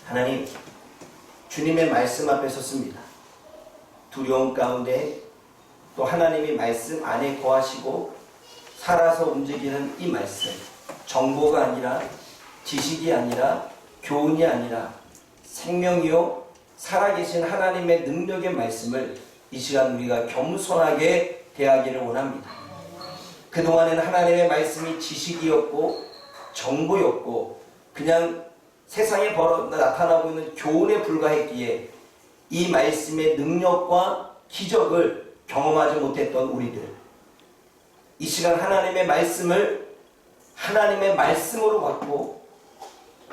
하나님, 주님의 말씀 앞에 섰습니다. 두려움 가운데 또 하나님의 말씀 안에 거하시고 살아서 움직이는 이 말씀, 정보가 아니라 지식이 아니라 교훈이 아니라 생명이요 살아계신 하나님의 능력의 말씀을 이 시간 우리가 겸손하게 대하기를 원합니다. 그동안에는 하나님의 말씀이 지식이었고 정보였고 그냥 세상에 나타나고 있는 교훈에 불과했기에 이 말씀의 능력과 기적을 경험하지 못했던 우리들, 이 시간 하나님의 말씀을 하나님의 말씀으로 받고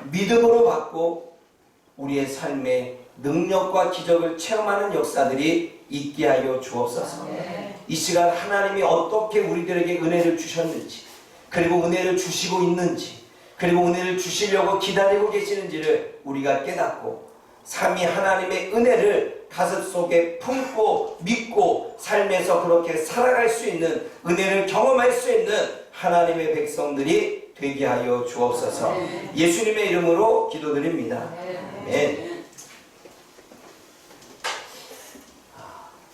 믿음으로 받고 우리의 삶에 능력과 기적을 체험하는 역사들이 있게 하여 주옵소서. 이 시간 하나님이 어떻게 우리들에게 은혜를 주셨는지, 그리고 은혜를 주시고 있는지, 그리고 은혜를 주시려고 기다리고 계시는지를 우리가 깨닫고 삼위 하나님의 은혜를 가슴속에 품고 믿고 삶에서 그렇게 살아갈 수 있는, 은혜를 경험할 수 있는 하나님의 백성들이 되게 하여 주옵소서. 예수님의 이름으로 기도드립니다. 네.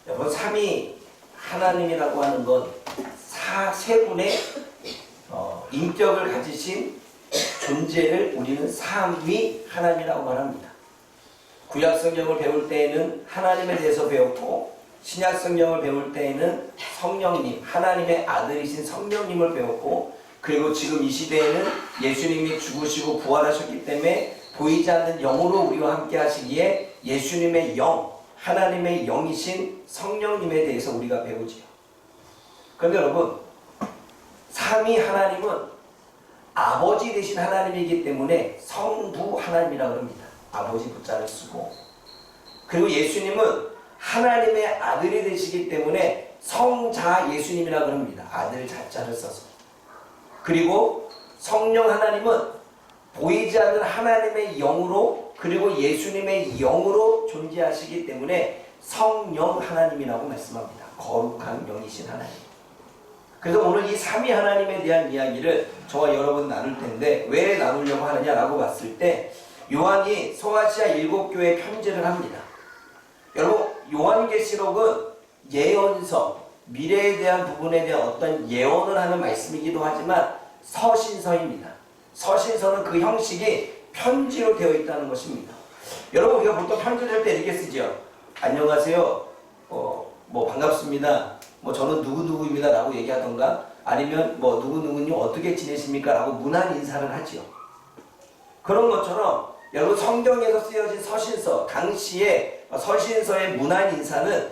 여러분, 삼위 하나님이라고 하는 건 세 분의 인격을 가지신 존재를 우리는 삼위 하나님이라고 말합니다. 구약 성경을 배울 때에는 하나님에 대해서 배웠고, 신약 성경을 배울 때에는 성령님, 하나님의 아들이신 성령님을 배웠고, 그리고 지금 이 시대에는 예수님이 죽으시고 부활하셨기 때문에 보이지 않는 영으로 우리와 함께 하시기에 예수님의 영, 하나님의 영이신 성령님에 대해서 우리가 배우지요. 그런데 여러분, 삼위 하나님은 아버지 되신 하나님이기 때문에 성부 하나님이라고 합니다. 아버지 부자를 쓰고, 그리고 예수님은 하나님의 아들이 되시기 때문에 성자 예수님이라고 합니다. 아들 자자를 써서. 그리고 성령 하나님은 보이지 않는 하나님의 영으로, 그리고 예수님의 영으로 존재하시기 때문에 성령 하나님이라고 말씀합니다. 거룩한 영이신 하나님. 그래서 오늘 이 삼위 하나님에 대한 이야기를 저와 여러분 나눌 텐데, 왜 나누려고 하느냐라고 봤을 때 요한이 소아시아 7교회에 편지를 합니다. 여러분, 요한계시록은 예언서, 미래에 대한 부분에 대한 어떤 예언을 하는 말씀이기도 하지만 서신서입니다. 서신서는 그 형식이 편지로 되어 있다는 것입니다. 여러분, 우리가 보통 편지를 할 때 이렇게 쓰죠. 안녕하세요, 반갑습니다, 저는 누구누구입니다 라고 얘기하던가, 아니면 누구누구님 어떻게 지내십니까 라고 문안 인사를 하지요. 그런 것처럼 여러분, 성경에서 쓰여진 서신서, 당시에 서신서의 문안 인사는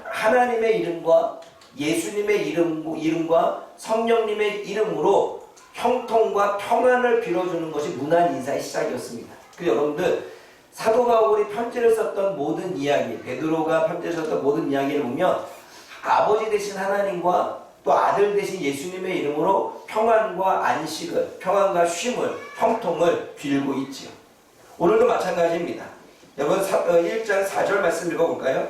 하나님의 이름과 예수님의 이름과 성령님의 이름으로 형통과 평안을 빌어주는 것이 문안 인사의 시작이었습니다. 그래서 여러분들, 사도 바울이 편지를 썼던 모든 이야기, 베드로가 편지를 썼던 모든 이야기를 보면 아버지 되신 하나님과 또 아들 되신 예수님의 이름으로 평안과 안식을, 평안과 쉼을, 형통을 빌고 있지요. 오늘도 마찬가지입니다. 여러분, 1장 4절 말씀 읽어볼까요?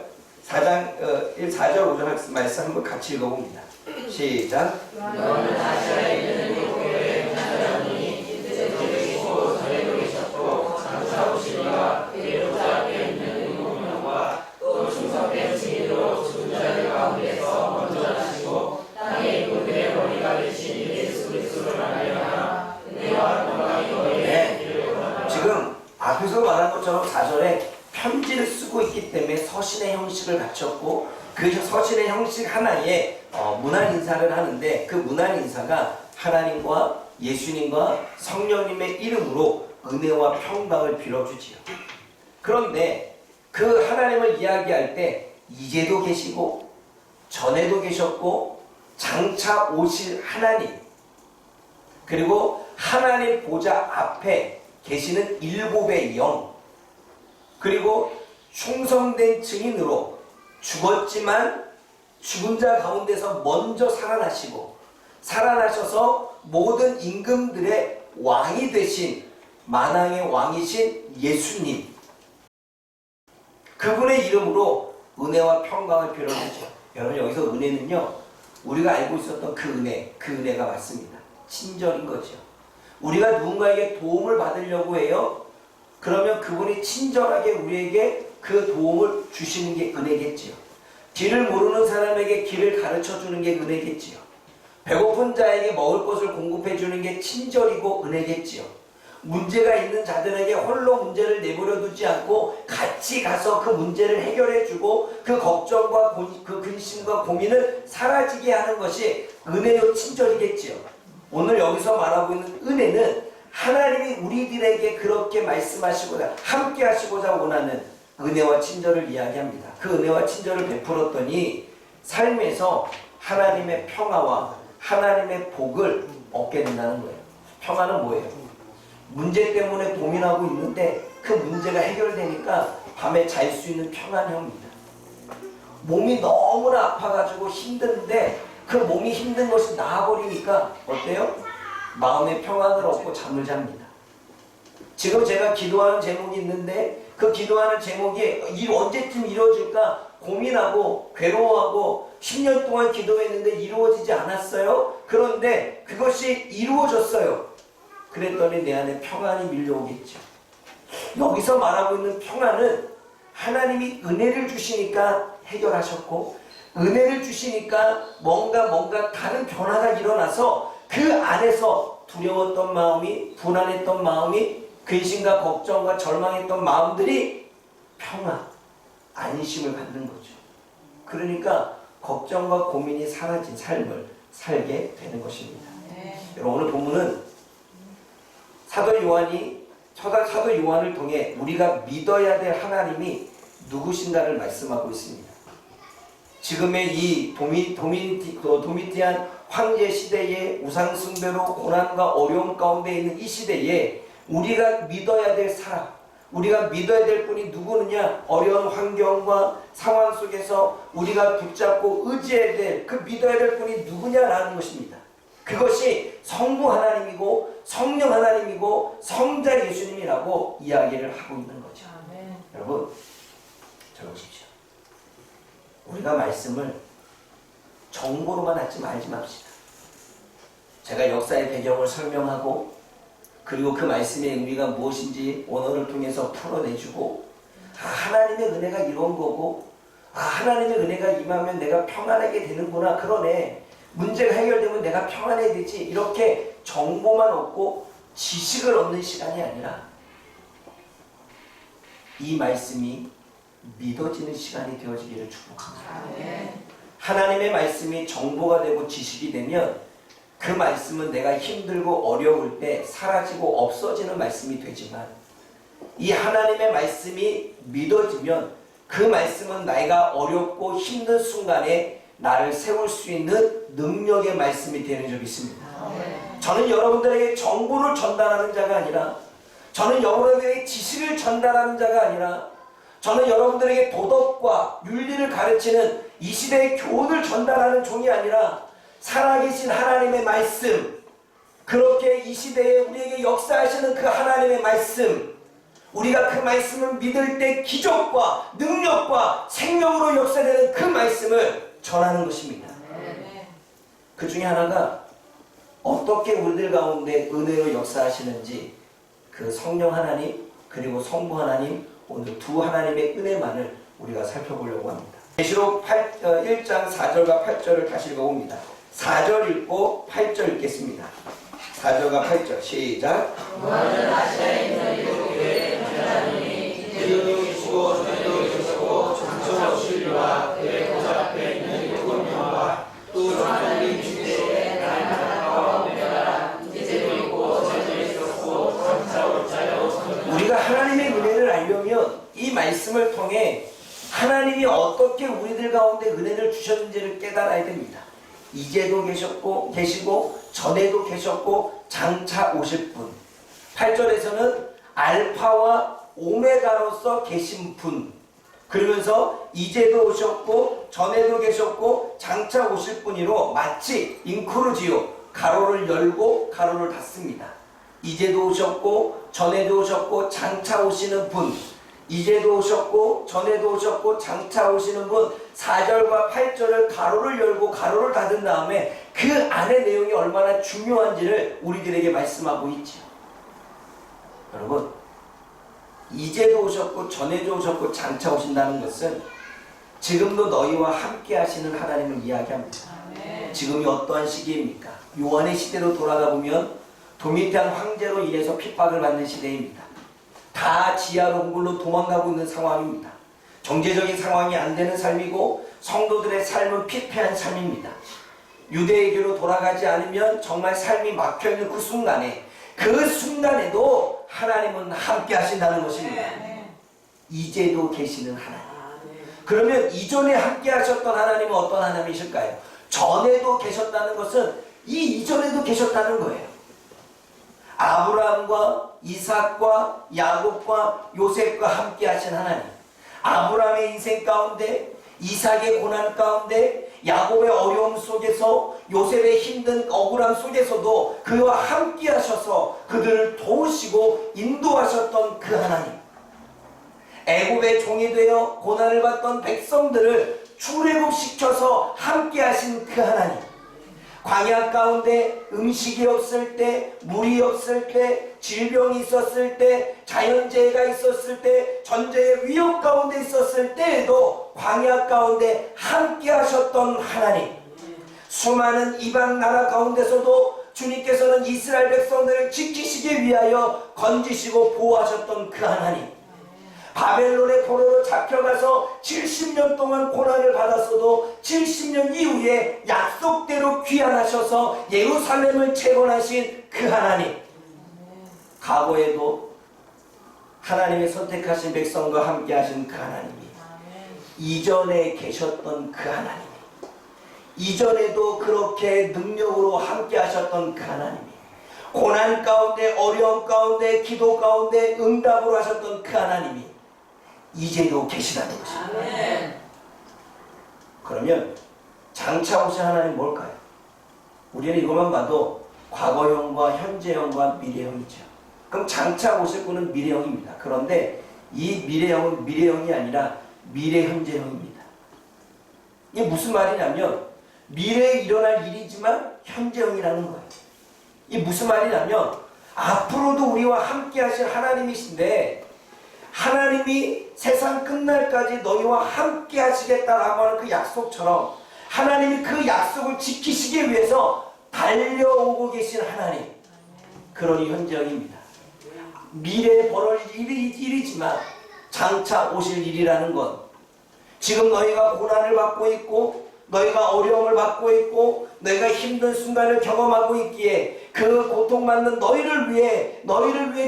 4장 4절 5절 말씀 한번 같이 읽어봅니다. 시작. 지금 앞에서 말한 것처럼 4절에 편지를 쓰고 있기 때문에 서신의 형식을 갖췄고, 그 서신의 형식 하나에 문안 인사를 하는데, 그 문안 인사가 하나님과 예수님과 성령님의 이름으로 은혜와 평강을 빌어주지요. 그런데 그 하나님을 이야기할 때 이제도 계시고 전에도 계셨고 장차 오실 하나님, 그리고 하나님 보좌 앞에 계시는 일곱의 영, 그리고 충성된 증인으로 죽었지만 죽은 자 가운데서 먼저 살아나셔서 모든 임금들의 왕이 되신 만왕의 왕이신 예수님, 그분의 이름으로 은혜와 평강을 빌어주죠. 여러분, 여기서 은혜는요, 우리가 알고 있었던 그 은혜가 맞습니다. 친절인 거죠. 우리가 누군가에게 도움을 받으려고 해요. 그러면 그분이 친절하게 우리에게 그 도움을 주시는 게 은혜겠지요. 길을 모르는 사람에게 길을 가르쳐 주는 게 은혜겠지요. 배고픈 자에게 먹을 것을 공급해 주는 게 친절이고 은혜겠지요. 문제가 있는 자들에게 홀로 문제를 내버려 두지 않고 같이 가서 그 문제를 해결해 주고 그 걱정과 그 근심과 고민을 사라지게 하는 것이 은혜요 친절이겠지요. 오늘 여기서 말하고 있는 은혜는 하나님이 우리들에게 그렇게 말씀하시고자 함께 하시고자 원하는 은혜와 친절을 이야기합니다. 그 은혜와 친절을 베풀었더니 삶에서 하나님의 평화와 하나님의 복을 얻게 된다는 거예요. 평화는 뭐예요? 문제 때문에 고민하고 있는데 그 문제가 해결되니까 밤에 잘 수 있는 평안이 옵니다. 몸이 너무나 아파가지고 힘든데 그 몸이 힘든 것이 나아버리니까 어때요? 마음의 평안을 얻고 잠을 잡니다. 지금 제가 기도하는 제목이 있는데 그 기도하는 제목이 언제쯤 이루어질까 고민하고 괴로워하고 10년 동안 기도했는데 이루어지지 않았어요. 그런데 그것이 이루어졌어요. 그랬더니 내 안에 평안이 밀려오겠죠. 여기서 말하고 있는 평안은 하나님이 은혜를 주시니까 해결하셨고 은혜를 주시니까 뭔가 다른 변화가 일어나서 그 안에서 두려웠던 마음이 불안했던 마음이 근심과 걱정과 절망했던 마음들이 평화, 안심을 갖는 거죠. 그러니까 걱정과 고민이 사라진 삶을 살게 되는 것입니다. 여러분 오늘 본문은 사도 요한을 통해 우리가 믿어야 될 하나님이 누구신가를 말씀하고 있습니다. 지금의 이 도미티안 황제 시대의 우상숭배로 고난과 어려움 가운데 있는 이 시대에 우리가 믿어야 될 사람, 우리가 믿어야 될 분이 누구느냐? 어려운 환경과 상황 속에서 우리가 붙잡고 의지해야 될 그 믿어야 될 분이 누구냐라는 것입니다. 그것이 성부 하나님이고 성령 하나님이고 성자 예수님이라고 이야기를 하고 있는 거죠. 여러분 들어보십시오. 우리가 말씀을 정보로만 하지 말지 맙시다. 제가 역사의 배경을 설명하고 그리고 그 말씀의 의미가 무엇인지 원어를 통해서 풀어내주고 하나님의 은혜가 이런 거고 하나님의 은혜가 임하면 내가 평안하게 되는구나. 그러네. 문제가 해결되면 내가 평안해야 되지. 이렇게 정보만 얻고 지식을 얻는 시간이 아니라 이 말씀이 믿어지는 시간이 되어지기를 축복합니다. 하나님의 말씀이 정보가 되고 지식이 되면 그 말씀은 내가 힘들고 어려울 때 사라지고 없어지는 말씀이 되지만 이 하나님의 말씀이 믿어지면 그 말씀은 내가 어렵고 힘든 순간에 나를 세울 수 있는 능력의 말씀이 되는 적이 있습니다. 저는 여러분들에게 정보를 전달하는 자가 아니라 저는 여러분들에게 지식을 전달하는 자가 아니라 저는 여러분들에게 도덕과 윤리를 가르치는 이 시대의 교훈을 전달하는 종이 아니라 살아계신 하나님의 말씀, 그렇게 이 시대에 우리에게 역사하시는 그 하나님의 말씀, 우리가 그 말씀을 믿을 때 기적과 능력과 생명으로 역사되는 그 말씀을 전하는 것입니다. 그 중에 하나가 어떻게 우리들 가운데 은혜로 역사하시는지 그 성령 하나님 그리고 성부 하나님 오늘 두 하나님의 은혜만을 우리가 살펴보려고 합니다. 계시록 1장 4절과 8절을 다시 읽어봅니다. 4절 읽고 8절 읽겠습니다. 4절과 8절 시작. 무한은 아시아에 있는 일곱 교회의 전하노니 이름이 계시고 전에도 계셨고 장차 오실 이와 그의 보좌 앞에 있는 일곱 명과 또 전하님 중대에 날마다 오메가라 이제도 있고 전에도 있었고 장차 올 자여. 우리가 하나님의 은혜를 알려면 이 말씀을 통해 하나님이 어떻게 우리들 가운데 은혜를 주셨는지를 깨달아야 됩니다. 이제도 계시고 전에도 계셨고 장차 오실 분. 8절에서는 알파와 오메가로서 계신 분. 그러면서 이제도 오셨고 전에도 계셨고 장차 오실 분이로 마치 인크루지오 가로를 열고 가로를 닫습니다. 이제도 오셨고 전에도 오셨고 장차 오시는 분. 이제도 오셨고 전에도 오셨고 장차 오시는 분. 4절과 8절을 가로를 열고 가로를 닫은 다음에 그 안의 내용이 얼마나 중요한지를 우리들에게 말씀하고 있죠. 여러분 이제도 오셨고 전에도 오셨고 장차 오신다는 것은 지금도 너희와 함께 하시는 하나님을 이야기합니다. 지금이 어떠한 시기입니까? 요한의 시대로 돌아가 보면 도미티안 황제로 인해서 핍박을 받는 시대입니다. 다 지하 롱굴로 도망가고 있는 상황입니다. 경제적인 상황이 안 되는 삶이고 성도들의 삶은 피폐한 삶입니다. 유대에게로 돌아가지 않으면 정말 삶이 막혀있는 그 순간에도 하나님은 함께 하신다는 것입니다. 이제도 계시는 하나님. 그러면 이전에 함께 하셨던 하나님은 어떤 하나님이실까요? 전에도 계셨다는 것은 이 이전에도 계셨다는 거예요. 아브라함과 이삭과 야곱과 요셉과 함께 하신 하나님. 아브라함의 인생 가운데, 이삭의 고난 가운데, 야곱의 어려움 속에서, 요셉의 힘든 억울함 속에서도 그와 함께 하셔서 그들을 도우시고 인도하셨던 그 하나님. 애굽의 종이 되어 고난을 받던 백성들을 출애굽시켜서 함께 하신 그 하나님. 광야 가운데 음식이 없을 때, 물이 없을 때, 질병이 있었을 때, 자연재해가 있었을 때, 전쟁의 위협 가운데 있었을 때에도 광야 가운데 함께 하셨던 하나님. 수많은 이방 나라 가운데서도 주님께서는 이스라엘 백성들을 지키시기 위하여 건지시고 보호하셨던 그 하나님. 바벨론의 포로로 잡혀가서 70년 동안 고난을 받았어도 70년 이후에 약속대로 귀환하셔서 예루살렘을 재건하신 그 하나님. 과거에도 하나님의 선택하신 백성과 함께 하신 그 하나님이 이전에 계셨던 그 하나님이 이전에도 그렇게 능력으로 함께 하셨던 그 하나님이 고난 가운데 어려움 가운데 기도 가운데 응답으로 하셨던 그 하나님이 이제도 계시다는 것입니다. 그러면 장차 오신 하나님 뭘까요? 우리는 이것만 봐도 과거형과 현재형과 미래형이죠. 그럼 장차 오실 분은 미래형입니다. 그런데 이 미래형은 미래형이 아니라 미래현재형입니다. 이게 무슨 말이냐면 미래에 일어날 일이지만 현재형이라는 거예요. 이게 무슨 말이냐면 앞으로도 우리와 함께 하실 하나님이신데 하나님이 세상 끝날까지 너희와 함께 하시겠다라고 하는 그 약속처럼 하나님이 그 약속을 지키시기 위해서 달려오고 계신 하나님. 그러니 현재형입니다. 미래에 벌어질 일이지만 장차 오실 일이라는 것. 지금 너희가 고난을 받고 있고 너희가 어려움을 받고 있고 너희가 힘든 순간을 경험하고 있기에 그 고통받는 너희를 위해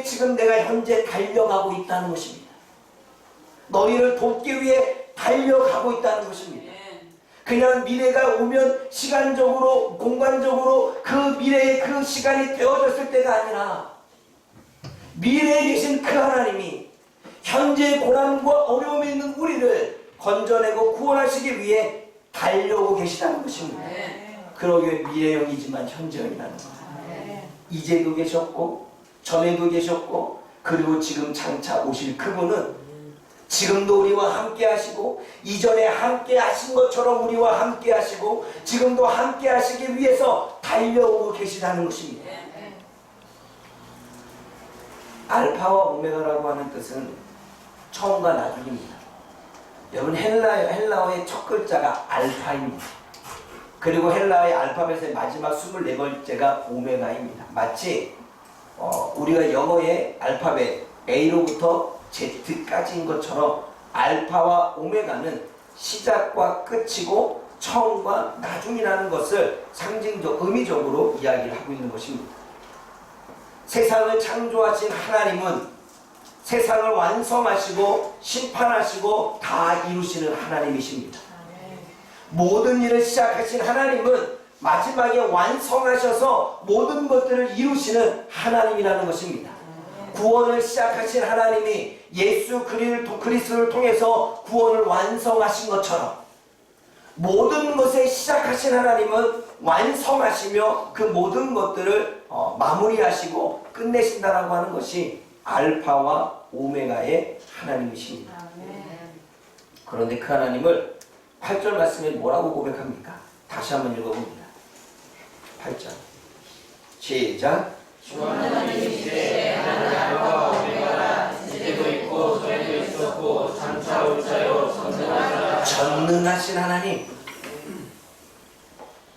지금 내가 현재 달려가고 있다는 것입니다. 너희를 돕기 위해 달려가고 있다는 것입니다. 그냥 미래가 오면 시간적으로 공간적으로 그 미래의 그 시간이 되어졌을 때가 아니라 미래에 계신 그 하나님이 현재의 고난과 어려움에 있는 우리를 건져내고 구원하시기 위해 달려오고 계시다는 것입니다. 그러기에 미래형이지만 현재형이라는 거예요. 이제도 계셨고 전에도 계셨고 그리고 지금 장차 오실 그분은 지금도 우리와 함께 하시고 이전에 함께 하신 것처럼 우리와 함께 하시고 지금도 함께 하시기 위해서 달려오고 계시다는 것입니다. 알파와 오메가라고 하는 뜻은 처음과 나중입니다. 여러분 헬라어의 첫 글자가 알파입니다. 그리고 헬라어의 알파벳의 마지막 24번째가 오메가입니다. 마치 우리가 영어의 알파벳 A로부터 Z까지인 것처럼 알파와 오메가는 시작과 끝이고 처음과 나중이라는 것을 상징적, 의미적으로 이야기를 하고 있는 것입니다. 세상을 창조하신 하나님은 세상을 완성하시고 심판하시고 다 이루시는 하나님이십니다. 모든 일을 시작하신 하나님은 마지막에 완성하셔서 모든 것들을 이루시는 하나님이라는 것입니다. 구원을 시작하신 하나님이 예수 그리스도를 통해서 구원을 완성하신 것처럼 모든 것에 시작하신 하나님은 완성하시며 그 모든 것들을 마무리하시고 끝내신다라고 하는 것이 알파와 오메가의 하나님이십니다. 그런데 그 하나님을 8절 말씀에 뭐라고 고백합니까? 다시 한번 읽어봅니다. 8절 시작. 주 하나님이시되 나는 알파와 오메가라 이제도 있고 전능하신 하나님.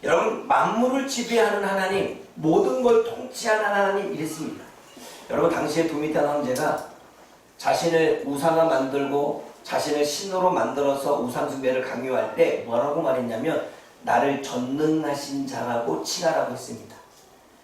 여러분, 만물을 지배하는 하나님, 모든 걸 통치하는 하나님, 이랬습니다. 여러분, 당시에 도미탄 황제가 자신을 우상화 만들고 자신을 신으로 만들어서 우상숭배를 강요할 때 뭐라고 말했냐면 나를 전능하신 자라고 칭하라고 했습니다.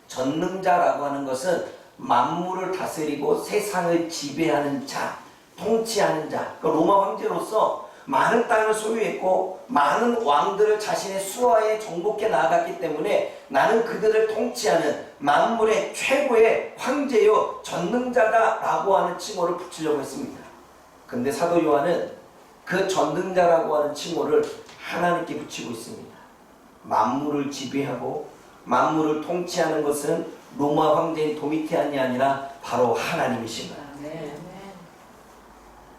전능자라고 하는 것은 만물을 다스리고 세상을 지배하는 자, 통치하는 자. 그러니까 로마 황제로서 많은 땅을 소유했고 많은 왕들을 자신의 수하에 정복해 나아갔기 때문에 나는 그들을 통치하는 만물의 최고의 황제요 전능자다라고 하는 칭호를 붙이려고 했습니다. 근데 사도 요한은 그 전능자라고 하는 칭호를 하나님께 붙이고 있습니다. 만물을 지배하고 만물을 통치하는 것은 로마 황제인 도미티안이 아니라 바로 하나님이십니다.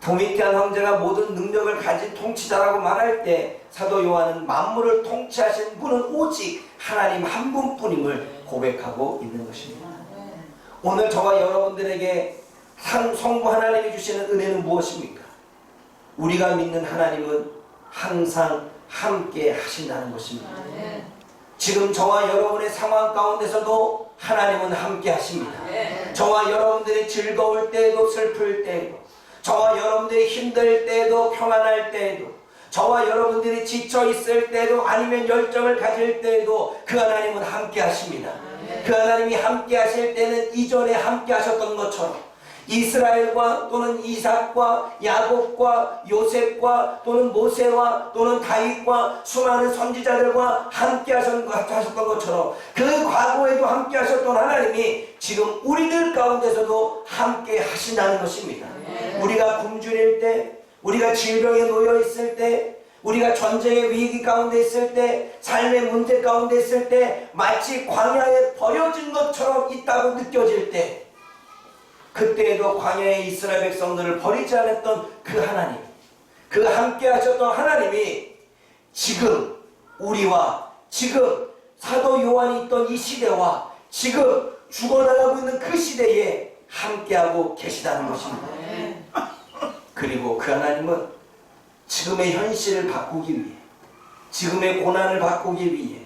도미티안 황제가 모든 능력을 가진 통치자라고 말할 때 사도 요한은 만물을 통치하신 분은 오직 하나님 한 분뿐임을 고백하고 있는 것입니다. 오늘 저와 여러분들에게 성부 하나님이 주시는 은혜는 무엇입니까? 우리가 믿는 하나님은 항상 함께 하신다는 것입니다. 지금 저와 여러분의 상황 가운데서도 하나님은 함께 하십니다. 저와 여러분들이 즐거울 때에도 슬플 때에도, 저와 여러분들이 힘들 때에도 평안할 때에도, 저와 여러분들이 지쳐 있을 때에도 아니면 열정을 가질 때에도 그 하나님은 함께 하십니다. 그 하나님이 함께 하실 때는 이전에 함께 하셨던 것처럼 이스라엘과 또는 이삭과 야곱과 요셉과 또는 모세와 또는 다윗과 수많은 선지자들과 함께 하셨던 것처럼 그 과거에도 함께 하셨던 하나님이 지금 우리들 가운데서도 함께 하신다는 것입니다. 우리가 굶주릴 때, 우리가 질병에 놓여 있을 때, 우리가 전쟁의 위기 가운데 있을 때, 삶의 문제 가운데 있을 때, 마치 광야에 버려진 것처럼 있다고 느껴질 때, 그때에도 광야의 이스라엘 백성들을 버리지 않았던 그 하나님, 그 함께 하셨던 하나님이 지금 우리와 지금 사도 요한이 있던 이 시대와 지금 죽어나가고 있는 그 시대에 함께하고 계시다는 것입니다. 그리고 그 하나님은 지금의 현실을 바꾸기 위해, 지금의 고난을 바꾸기 위해,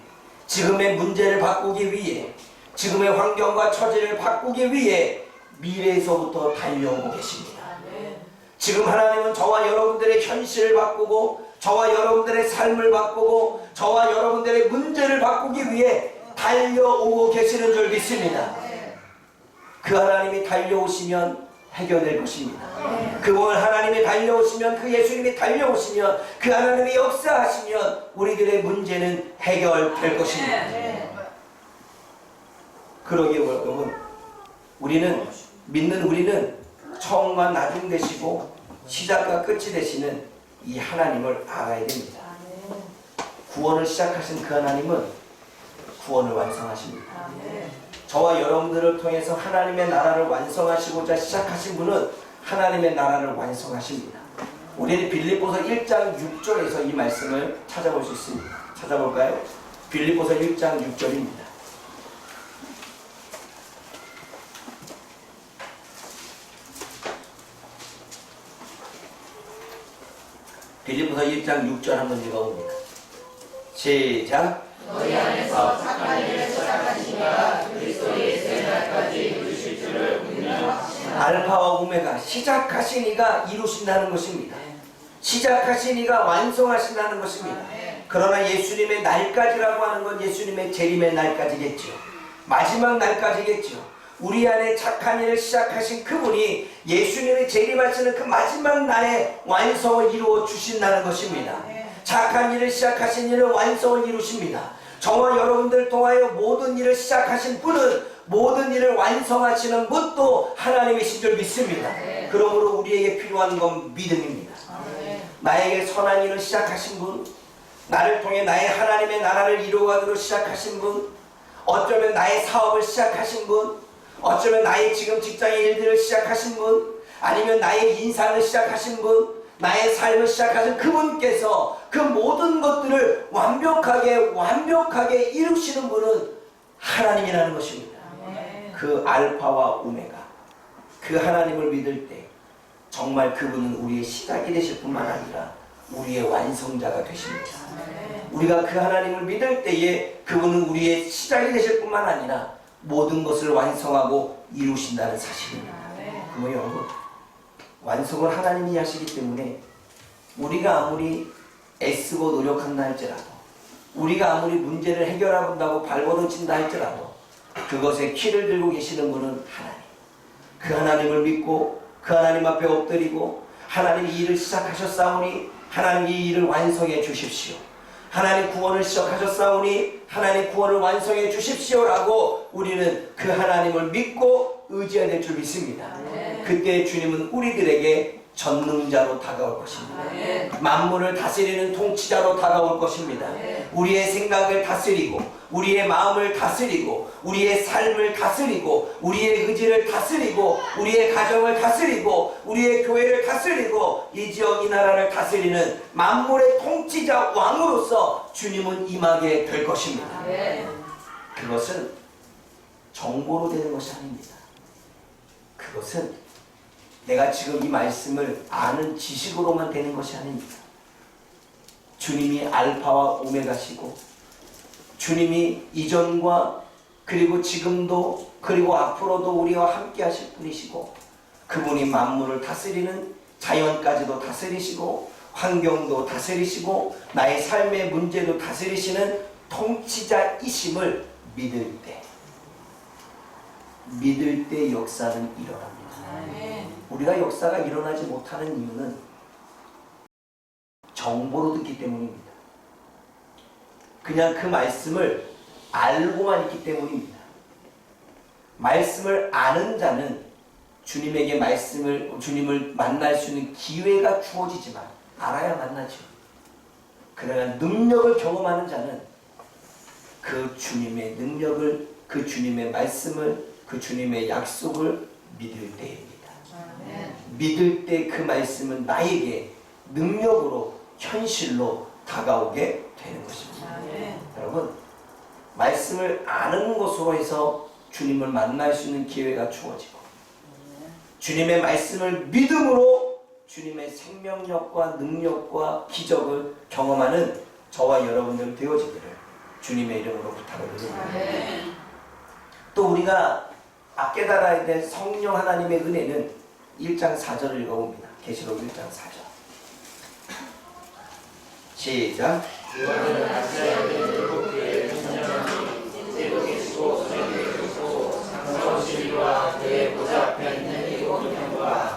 지금의 문제를 바꾸기 위해, 지금의 환경과 처지를 바꾸기 위해 미래에서부터 달려오고 계십니다. 지금 하나님은 저와 여러분들의 현실을 바꾸고 저와 여러분들의 삶을 바꾸고 저와 여러분들의 문제를 바꾸기 위해 달려오고 계시는 줄 믿습니다. 그 하나님이 달려오시면 해결될 것입니다. 그분 하나님이 달려오시면, 그 예수님이 달려오시면, 그 하나님이 역사하시면 우리들의 문제는 해결될 것입니다. 그러기에 여러분, 우리는 처음과 나중 되시고 시작과 끝이 되시는 이 하나님을 알아야 됩니다. 구원을 시작하신 그 하나님은 구원을 완성하십니다. 저와 여러분들을 통해서 하나님의 나라를 완성하시고자 시작하신 분은 하나님의 나라를 완성하십니다. 우리는 빌립보서 1장 6절에서 이 말씀을 찾아볼 수 있습니다. 찾아볼까요? 빌립보서 1장 6절입니다. 빌립보서 1장 6절 한번 읽어봅니다. 시작. 너희 안에서 착한 일을 시작하시니가 그리스도 예수의 날까지 이루실 줄을 분명하시나. 알파와 오메가, 시작하신 이가 이루신다는 것입니다. 시작하신 이가 완성하신다는 것입니다. 그러나 예수님의 날까지라고 하는 건 예수님의 재림의 날까지겠죠. 마지막 날까지겠죠. 우리 안에 착한 일을 시작하신 그분이 예수님의 재림하시는 그 마지막 날에 완성을 이루어 주신다는 것입니다. 착한 일을 시작하신 이는 완성을 이루십니다. 저와 여러분들 통하여 모든 일을 시작하신 분은 모든 일을 완성하시는 분도 하나님이신 줄 믿습니다. 그러므로 우리에게 필요한 건 믿음입니다. 나에게 선한 일을 시작하신 분, 나를 통해 나의 하나님의 나라를 이루어가도록 시작하신 분, 어쩌면 나의 사업을 시작하신 분, 어쩌면 나의 지금 직장의 일들을 시작하신 분, 아니면 나의 인상을 시작하신 분, 나의 삶을 시작하신 그분께서 그 모든 것들을 완벽하게 이루시는 분은 하나님이라는 것입니다. 그 알파와 오메가, 그 하나님을 믿을 때 정말 그분은 우리의 시작이 되실 뿐만 아니라 우리의 완성자가 되십니다. 우리가 그 하나님을 믿을 때에 그분은 우리의 시작이 되실 뿐만 아니라 모든 것을 완성하고 이루신다는 사실입니다. 그러면 여러분, 완성을 하나님이 하시기 때문에 우리가 아무리 애쓰고 노력한다 할지라도, 우리가 아무리 문제를 해결한다고 발버둥친다 할지라도 그것에 키를 들고 계시는 분은 하나님. 그 하나님을 믿고 그 하나님 앞에 엎드리고 하나님이 이 일을 시작하셨사오니 하나님 이 일을 완성해 주십시오. 하나님 구원을 시작하셨사오니 하나님 구원을 완성해 주십시오라고 우리는 그 하나님을 믿고 의지해야 될 줄 믿습니다. 그때 주님은 우리들에게 전능자로 다가올 것입니다. 만물을 다스리는 통치자로 다가올 것입니다. 우리의 생각을 다스리고 우리의 마음을 다스리고 우리의 삶을 다스리고 우리의 의지를 다스리고 우리의 가정을 다스리고 우리의 교회를 다스리고 이 지역 이 나라를 다스리는 만물의 통치자 왕으로서 주님은 임하게 될 것입니다. 그것은 정보로 되는 것이 아닙니다. 그것은 내가 지금 이 말씀을 아는 지식으로만 되는 것이 아닙니다. 주님이 알파와 오메가시고 주님이 이전과 그리고 지금도 그리고 앞으로도 우리와 함께 하실 분이시고 그분이 만물을 다스리는 자연까지도 다스리시고 환경도 다스리시고 나의 삶의 문제도 다스리시는 통치자이심을 믿을 때 역사는 일어납니다. 우리가 역사가 일어나지 못하는 이유는 정보로 듣기 때문입니다. 그냥 그 말씀을 알고만 있기 때문입니다. 말씀을 아는 자는 주님에게 주님을 만날 수 있는 기회가 주어지지만 알아야 만나죠. 그러나 능력을 경험하는 자는 그 주님의 능력을, 그 주님의 말씀을, 그 주님의 약속을 믿을 때입니다. 믿을 때 그 말씀은 나에게 능력으로 현실로 다가오게 되는 것입니다. 여러분, 말씀을 아는 것으로 해서 주님을 만날 수 있는 기회가 주어지고 주님의 말씀을 믿음으로 주님의 생명력과 능력과 기적을 경험하는 저와 여러분들 되어지기를 주님의 이름으로 부탁을 드립니다. 또 우리가 깨달아야 될 성령 하나님의 은혜는 1장 4절을 읽어봅니다. 계시록 1장 4절 시작.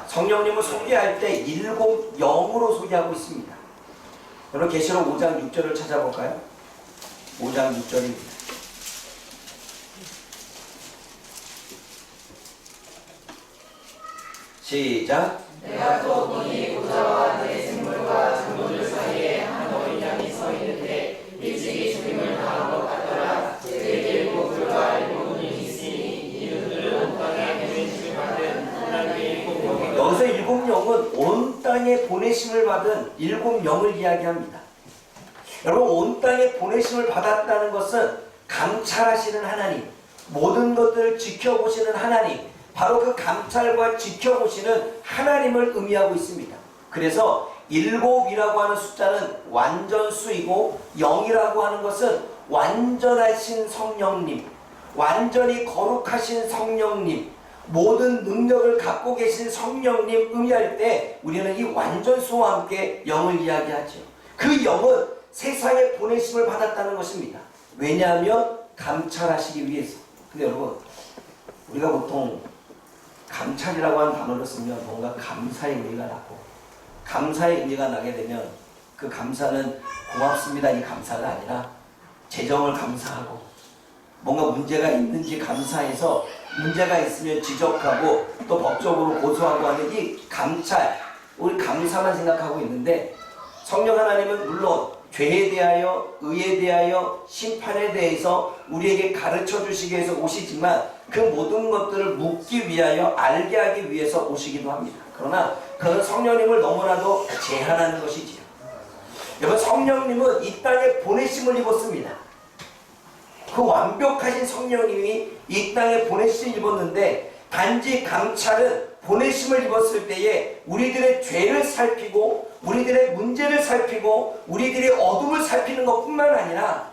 성령님을 소개할 때 7영으로 소개하고 있습니다. 여러분 계시록 5장 6절을 찾아볼까요? 5장 6절입니다. 시작. 내가 또 보니 보좌와 내 생물과 그분들 사이에 한 어린 양이 서 있는데 일찍이 죽임을 당한 것 같더라. 그에게 7불과 7눈이 있으니 이 눈들은 온 땅에 보내심을 받은 하나님의 7영이다. 여기서 7영은 온 땅에 보내심을 받은 7영을 이야기합니다. 여러분, 온 땅에 보내심을 받았다는 것은 감찰하시는 하나님, 모든 것들을 지켜보시는 하나님, 바로 그 감찰과 지켜보시는 하나님을 의미하고 있습니다. 그래서 7이라고 하는 숫자는 완전수이고 0이라고 하는 것은 완전하신 성령님, 완전히 거룩하신 성령님, 모든 능력을 갖고 계신 성령님 의미할 때 우리는 이 완전수와 함께 0을 이야기하죠. 그 0은 세상에 보내심을 받았다는 것입니다. 왜냐하면 감찰하시기 위해서. 근데 여러분, 우리가 보통 감찰이라고 하는 단어를 쓰면 뭔가 감사의 의미가 나고, 감사의 의미가 나게 되면 그 감사는 고맙습니다 이 감사가 아니라 재정을 감사하고 뭔가 문제가 있는지 감사해서 문제가 있으면 지적하고 또 법적으로 고소하고 하는 이 감찰, 우리 감사만 생각하고 있는데 성령 하나님은 물론 죄에 대하여, 의에 대하여, 심판에 대해서 우리에게 가르쳐 주시기 위해서 오시지만 그 모든 것들을 묻기 위하여, 알게 하기 위해서 오시기도 합니다. 그러나 그는 성령님을 너무나도 제한하는 것이지요. 여러분, 성령님은 이 땅에 보내심을 입었습니다. 그 완벽하신 성령님이 이 땅에 보내심을 입었는데 단지 감찰은 보내심을 입었을 때에 우리들의 죄를 살피고 우리들의 문제를 살피고 우리들의 어둠을 살피는 것뿐만 아니라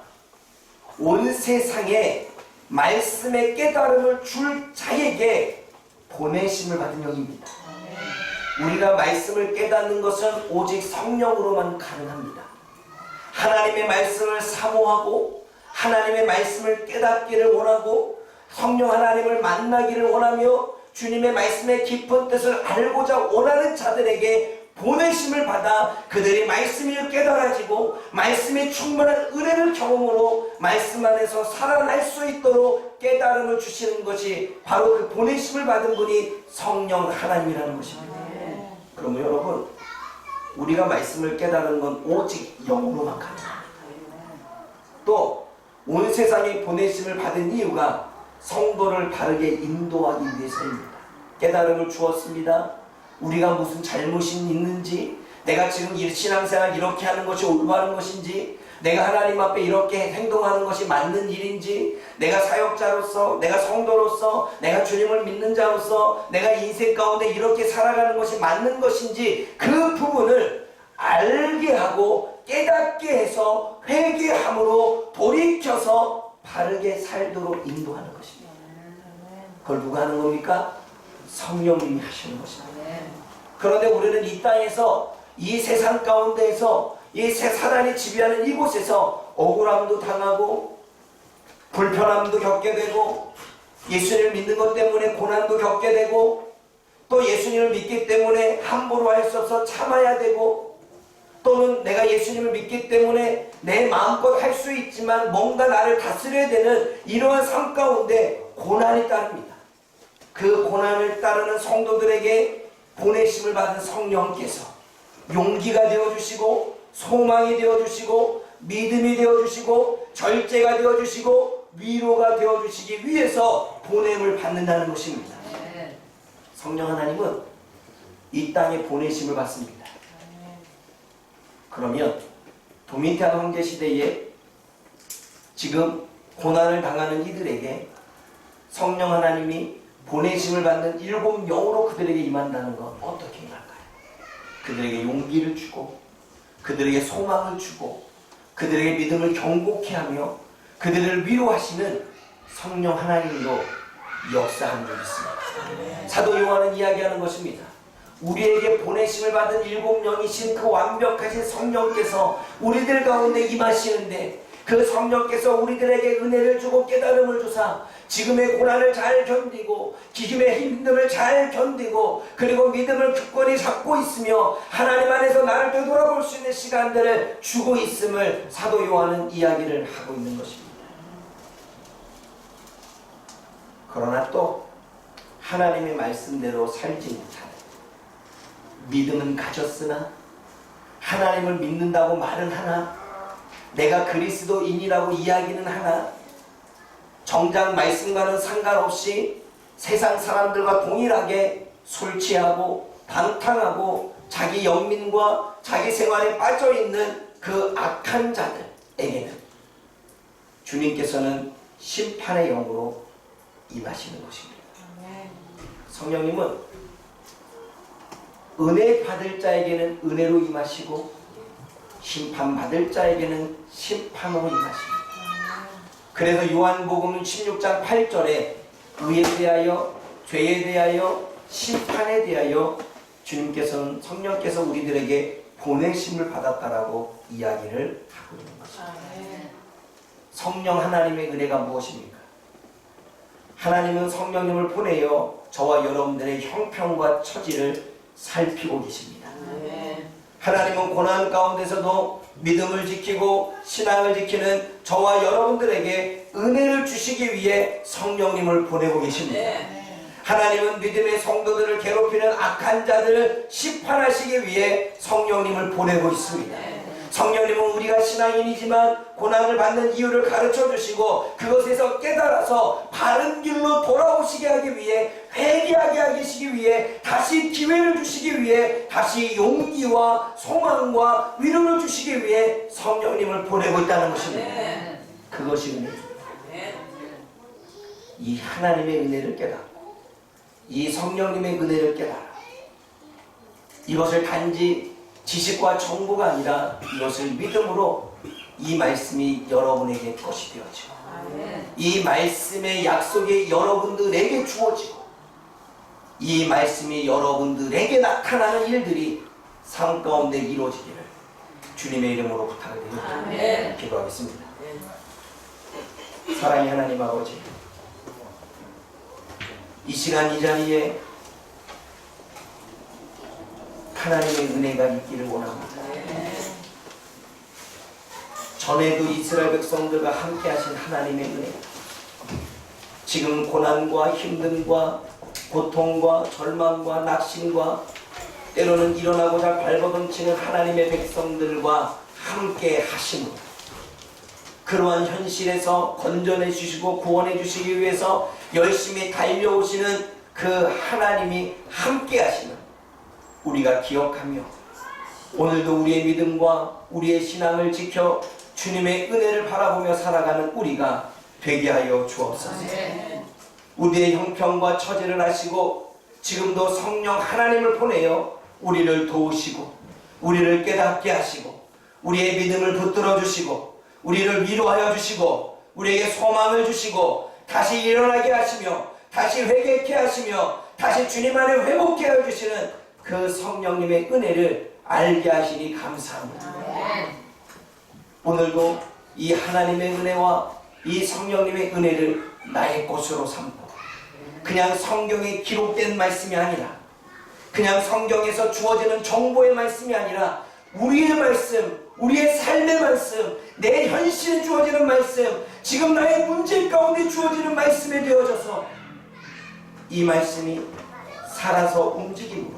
온 세상에 말씀의 깨달음을 줄 자에게 보내심을 받은 영입니다. 우리가 말씀을 깨닫는 것은 오직 성령으로만 가능합니다. 하나님의 말씀을 사모하고 하나님의 말씀을 깨닫기를 원하고 성령 하나님을 만나기를 원하며 주님의 말씀의 깊은 뜻을 알고자 원하는 자들에게 보내심을 받아 그들이 말씀이 깨달아지고 말씀이 충만한 은혜를 경험으로 말씀 안에서 살아날 수 있도록 깨달음을 주시는 것이 바로 그 보내심을 받은 분이 성령 하나님이라는 것입니다. 그러면 여러분, 우리가 말씀을 깨달은 건 오직 영으로만 가능합니다. 또 온 세상에 보내심을 받은 이유가 성도를 바르게 인도하기 위해서입니다. 깨달음을 주었습니다. 우리가 무슨 잘못이 있는지, 내가 지금 신앙생활 이렇게 하는 것이 올바른 것인지, 내가 하나님 앞에 이렇게 행동하는 것이 맞는 일인지, 내가 사역자로서, 내가 성도로서, 내가 주님을 믿는 자로서 내가 인생 가운데 이렇게 살아가는 것이 맞는 것인지 그 부분을 알게 하고 깨닫게 해서 회개함으로 돌이켜서 바르게 살도록 인도하는 것입니다. 그걸 누가 하는 겁니까? 성령님이 하시는 것입니다. 그런데 우리는 이 땅에서 이 세상 가운데에서 이 사단이 지배하는 이곳에서 억울함도 당하고 불편함도 겪게 되고 예수님을 믿는 것 때문에 고난도 겪게 되고 또 예수님을 믿기 때문에 함부로 할 수 없어 참아야 되고 또는 내가 예수님을 믿기 때문에 내 마음껏 할 수 있지만 뭔가 나를 다스려야 되는 이러한 삶 가운데 고난이 따릅니다. 그 고난을 따르는 성도들에게 보내심을 받은 성령께서 용기가 되어주시고 소망이 되어주시고 믿음이 되어주시고 절제가 되어주시고 위로가 되어주시기 위해서 보냄을 받는다는 것입니다. 성령 하나님은 이 땅에 보내심을 받습니다. 그러면 도미니안 황제 시대에 지금 고난을 당하는 이들에게 성령 하나님이 보내심을 받는 7영으로 그들에게 임한다는 건 어떻게 임할까요? 그들에게 용기를 주고 그들에게 소망을 주고 그들에게 믿음을 경고케 하며 그들을 위로하시는 성령 하나님으로 역사한 적이 있습니다. 사도 요한은 이야기하는 것입니다. 우리에게 보내심을 받은 7영이신 그 완벽하신 성령께서 우리들 가운데 임하시는데 그 성령께서 우리들에게 은혜를 주고 깨달음을 주사 지금의 고난을 잘 견디고 지금의 힘듦을 잘 견디고 그리고 믿음을 굳건히 잡고 있으며 하나님 안에서 나를 되돌아볼 수 있는 시간들을 주고 있음을 사도 요한은 이야기를 하고 있는 것입니다. 그러나 또 하나님의 말씀대로 살지 못하는 믿음은 가졌으나 하나님을 믿는다고 말은 하나 내가 그리스도인이라고 이야기는 하나 정작 말씀과는 상관없이 세상 사람들과 동일하게 술 취하고 방탕하고 자기 영민과 자기 생활에 빠져있는 그 악한 자들에게는 주님께서는 심판의 영으로 임하시는 것입니다. 성령님은 은혜 받을 자에게는 은혜로 임하시고 심판받을 자에게는 심판으로 임하십니다. 그래서 요한복음 16장 8절에 의에 대하여 죄에 대하여 심판에 대하여 주님께서는 성령께서 우리들에게 보내심을 받았다라고 이야기를 하고 있는 것입니다. 성령 하나님의 은혜가 무엇입니까? 하나님은 성령님을 보내어 저와 여러분들의 형편과 처지를 살피고 계십니다. 하나님은 고난 가운데서도 믿음을 지키고 신앙을 지키는 저와 여러분들에게 은혜를 주시기 위해 성령님을 보내고 계십니다. 하나님은 믿음의 성도들을 괴롭히는 악한 자들을 심판하시기 위해 성령님을 보내고 있습니다. 성령님은 우리가 신앙인이지만 고난을 받는 이유를 가르쳐 주시고 그것에서 깨달아서 바른 길로 돌아오시게 하기 위해 회개하게 하시기 위해 다시 기회를 주시기 위해 다시 용기와 소망과 위로를 주시기 위해 성령님을 보내고 있다는 것입니다. 그것이 은혜입니다. 이 하나님의 은혜를 깨닫고 이 성령님의 은혜를 깨달아 이것을 단지 지식과 정보가 아니라 이것을 믿음으로 이 말씀이 여러분에게 것이 되어지고 이 말씀의 약속이 여러분들에게 주어지고 이 말씀이 여러분들에게 나타나는 일들이 삶 가운데 이루어지기를 주님의 이름으로 부탁을 드립니다. 기도하겠습니다. 사랑의 하나님 아버지, 이 시간 이 자리에 하나님의 은혜가 있기를 원합니다. 전에도 이스라엘 백성들과 함께 하신 하나님의 은혜, 지금 고난과 힘듦과 고통과 절망과 낙심과 때로는 일어나고자 발버둥치는 하나님의 백성들과 함께 하심으로 그러한 현실에서 건져내 주시고 구원해 주시기 위해서 열심히 달려오시는 그 하나님이 함께 하시는 우리가 기억하며 오늘도 우리의 믿음과 우리의 신앙을 지켜 주님의 은혜를 바라보며 살아가는 우리가 되게 하여 주옵소서. 우리의 형편과 처지를 아시고 지금도 성령 하나님을 보내어 우리를 도우시고 우리를 깨닫게 하시고 우리의 믿음을 붙들어 주시고 우리를 위로하여 주시고 우리에게 소망을 주시고 다시 일어나게 하시며 다시 회개케 하시며 다시 주님 안에 회복케 하여 주시는 그 성령님의 은혜를 알게 하시니 감사합니다. 오늘도 이 하나님의 은혜와 이 성령님의 은혜를 나의 것으로 삼고 그냥 성경에 기록된 말씀이 아니라 그냥 성경에서 주어지는 정보의 말씀이 아니라 우리의 말씀, 우리의 삶의 말씀, 내 현실에 주어지는 말씀, 지금 나의 문제 가운데 주어지는 말씀에 되어져서 이 말씀이 살아서 움직임으로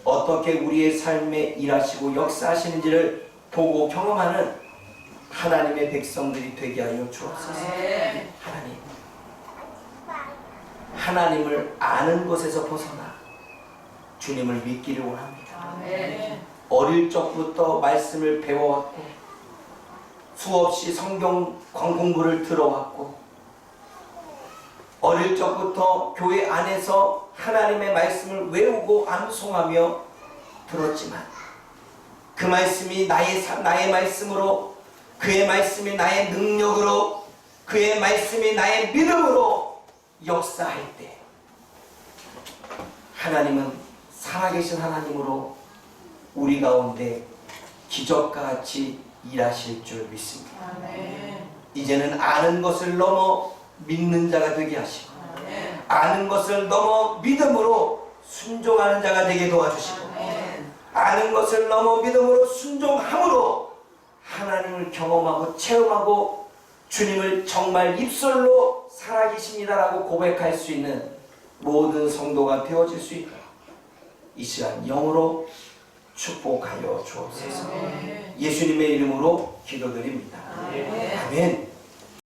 어떻게 우리의 삶에 일하시고 역사하시는지를 보고 경험하는 하나님의 백성들이 되게 하여 주옵소서. 하나님을 아는 것에서 벗어나 주님을 믿기를 원합니다. 어릴 적부터 말씀을 배워왔고 수없이 성경 공부를 들어왔고 어릴 적부터 교회 안에서 하나님의 말씀을 외우고 암송하며 들었지만 그 말씀이 나의 말씀으로 그의 말씀이 나의 능력으로 그의 말씀이 나의 믿음으로 역사할 때 하나님은 살아계신 하나님으로 우리 가운데 기적과 같이 일하실 줄 믿습니다. 이제는 아는 것을 넘어 믿는 자가 되게 하시고 아는 것을 넘어 믿음으로 순종하는 자가 되게 도와주시고 아는 것을 넘어 믿음으로 순종함으로 하나님을 경험하고 체험하고 주님을 정말 입술로 살아계십니다라고 고백할 수 있는 모든 성도가 되어질 수 있도록 이 시간 영으로 축복하여 주옵소서. 예수님의 이름으로 기도드립니다. 아멘.